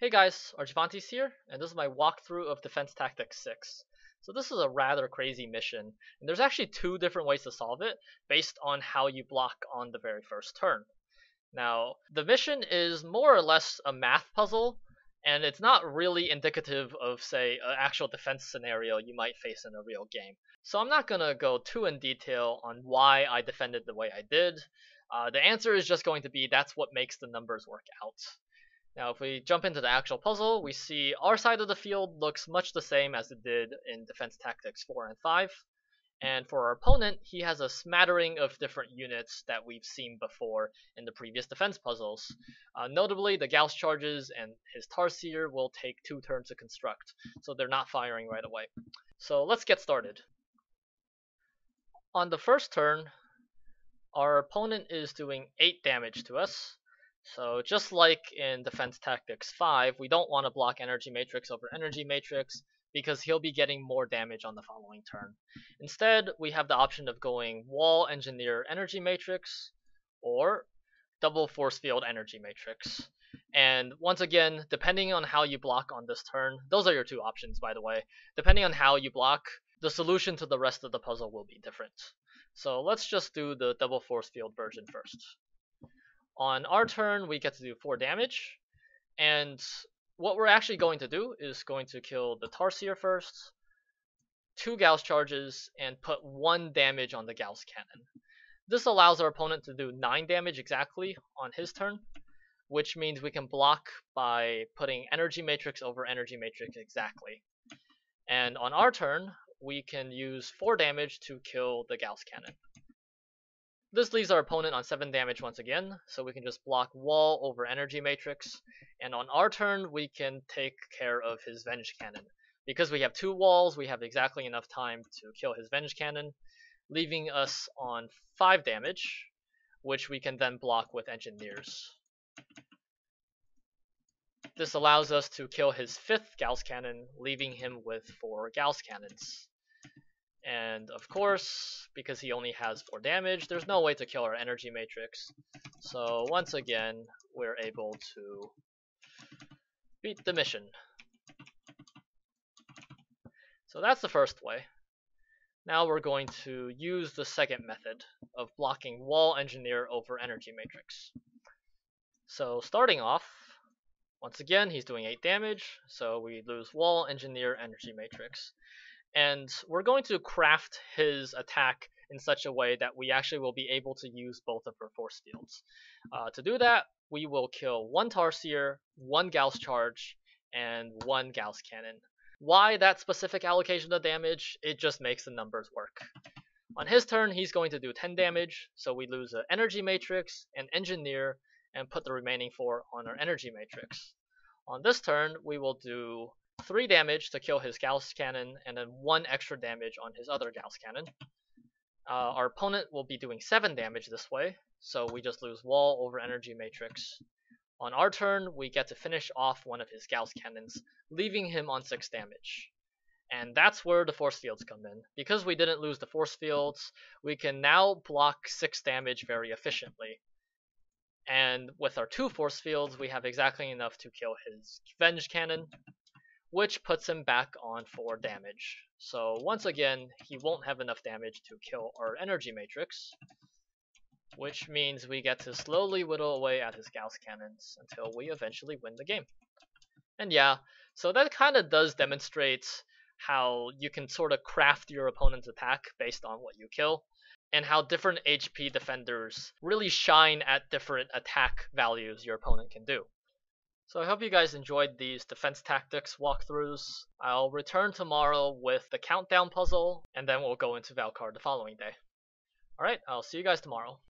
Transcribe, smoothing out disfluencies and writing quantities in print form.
Hey guys, Archivantes here, and this is my walkthrough of Defense Tactics 6. So this is a rather crazy mission, and there's actually two different ways to solve it based on how you block on the very first turn. Now, the mission is more or less a math puzzle, and it's not really indicative of, say, an actual defense scenario you might face in a real game. So I'm not going to go too in detail on why I defended the way I did. The answer is just going to be that's what makes the numbers work out. Now, if we jump into the actual puzzle, we see our side of the field looks much the same as it did in Defense Tactics 4 and 5. And for our opponent, he has a smattering of different units that we've seen before in the previous defense puzzles. Notably, the Gauss charges and his Tarsier will take 2 turns to construct, so they're not firing right away. So let's get started. On the first turn, our opponent is doing 8 damage to us. So just like in Defense Tactics 5, we don't want to block Energy Matrix over Energy Matrix because he'll be getting more damage on the following turn. Instead, we have the option of going Wall Engineer Energy Matrix or Double Force Field Energy Matrix. And once again, depending on how you block on this turn, those are your two options by the way, depending on how you block, the solution to the rest of the puzzle will be different. So let's just do the Double Force Field version first. On our turn, we get to do 4 damage, and what we're actually going to do is going to kill the Tarsier first, 2 Gauss charges, and put 1 damage on the Gauss cannon. This allows our opponent to do 9 damage exactly on his turn, which means we can block by putting Energy Matrix over Energy Matrix exactly. And on our turn, we can use 4 damage to kill the Gauss cannon. This leaves our opponent on 7 damage once again, so we can just block Wall over Energy Matrix, and on our turn we can take care of his Venge Cannon. Because we have 2 walls, we have exactly enough time to kill his Venge Cannon, leaving us on 5 damage, which we can then block with Engineers. This allows us to kill his 5th Gauss Cannon, leaving him with 4 Gauss Cannons. And of course, because he only has 4 damage, there's no way to kill our Energy Matrix. So once again, we're able to beat the mission. So that's the first way. Now we're going to use the second method of blocking Wall Engineer over Energy Matrix. So starting off, once again, he's doing 8 damage, so we lose Wall Engineer Energy Matrix. And we're going to craft his attack in such a way that we actually will be able to use both of our force fields. To do that, we will kill 1 Tarsier, 1 Gauss charge, and 1 Gauss cannon. Why that specific allocation of damage? It just makes the numbers work. On his turn, he's going to do 10 damage, so we lose an Energy Matrix, an Engineer, and put the remaining 4 on our Energy Matrix. On this turn, we will do 3 damage to kill his Gauss cannon, and then 1 extra damage on his other Gauss cannon. Our opponent will be doing 7 damage this way, so we just lose Wall over Energy Matrix. On our turn, we get to finish off one of his Gauss cannons, leaving him on 6 damage. And that's where the force fields come in. Because we didn't lose the force fields, we can now block 6 damage very efficiently. And with our 2 force fields, we have exactly enough to kill his Venge cannon, which puts him back on 4 damage. So once again, he won't have enough damage to kill our Energy Matrix, which means we get to slowly whittle away at his Gauss cannons until we eventually win the game. And yeah, so that kind of does demonstrate how you can sort of craft your opponent's attack based on what you kill, and how different HP defenders really shine at different attack values your opponent can do. So I hope you guys enjoyed these Defense Tactics walkthroughs. I'll return tomorrow with the countdown puzzle, and then we'll go into Valcard the following day. Alright, I'll see you guys tomorrow.